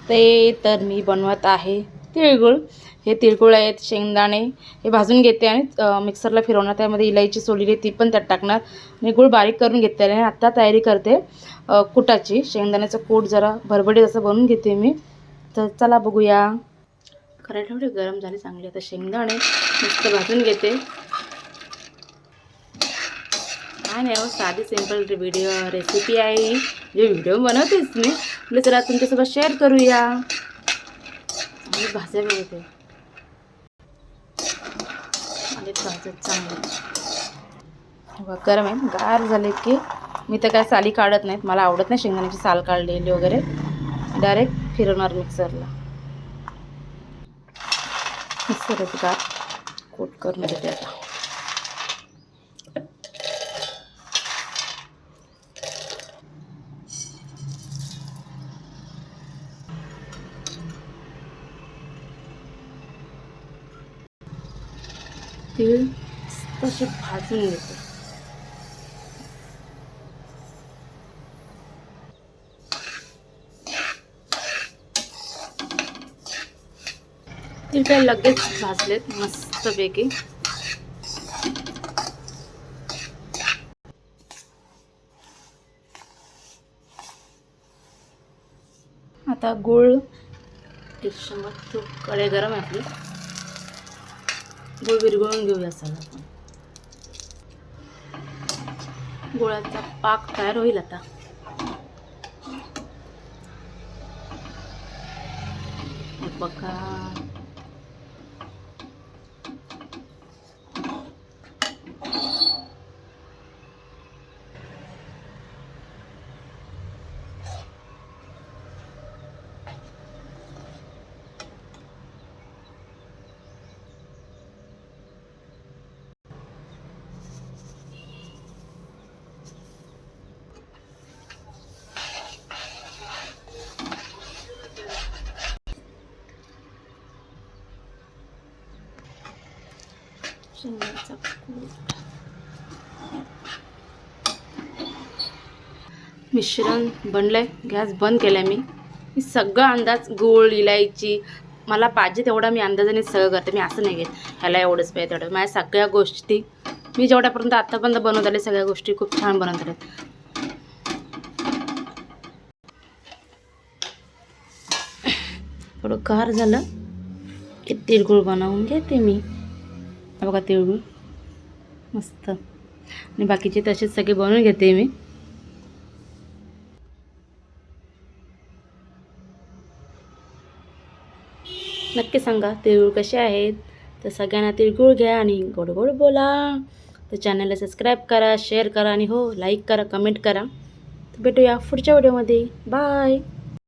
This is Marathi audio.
ते तर मी बनवत आहे तिळगुळ. हे तिळगुळ आहेत, शेंगदाणे हे भाजून घेते आणि मिक्सरला फिरवणार. त्यामध्ये इलायची सोललेली ती पण त्यात टाकणार आणि गूळ बारीक करून घेतलेला आहे. आता तयारी करते कुटाची. शेंगदाण्याचं कूट जरा भरभरीत असं बनवून घेते मी. तर चला बघूया. कढई ठेवली, गरम झाली चांगली. आता शेंगदाणे मस्त भाजून घेते. काय नाही, साधी सिंपल रेसिपी आहे. जे व्हिडिओ बनवतेच मी म्हणजे चला तुमच्यासोबत शेअर करूया. आणि भाज्या बनवते आणि भाजत चांगलं गरम आहे. गार झाले की मी तर काय साली काढत नाहीत, मला आवडत नाही शेंगदाण्याची साल काढलेली वगैरे. डायरेक्ट फिरवणार मिक्सरला. मिक्सर गार कोट करून घेते आता. तीळ तसे भाजून घेते. तीळ काय लगेच भाजलेत मस्तपैकी. आता गूळ एक चमच तूप, कढई गरम आहे आपली. गूळ विरघळून घेऊया सगळं आपण. गुळाचा पाक तयार होईल आता. हे बघा, शेंगदाण्याचा कूट. मिश्रण बनलंय. गॅस बंद केलाय मी सगळं अंदाज गूळ इलायची मला पाहिजे तेवढा मी अंदाजाने सगळं करते. मी असं नाही घेत ह्याला एवढंच पाहिजे तेवढं. माझ्या सगळ्या गोष्टी मी जेवढ्यापर्यंत आत्तापर्यंत बनवत आले सगळ्या गोष्टी खूप छान बनवत आल्या. थोडं गार झालं की तिळगुळ बनवून घेते मी. बघा तिळगुळ मस्त. आणि बाकीचे तसेच सगळे बनवून घेते मी. नक्की सांगा तिळगुळ कसे आहेत. तर सगळ्यांना तिळगुळ घ्या आणि गोड गोड बोला. तर चॅनलला सबस्क्राईब करा, शेअर करा आणि हो लाईक करा, कमेंट करा. तर भेटूया पुढच्या व्हिडिओमध्ये. बाय.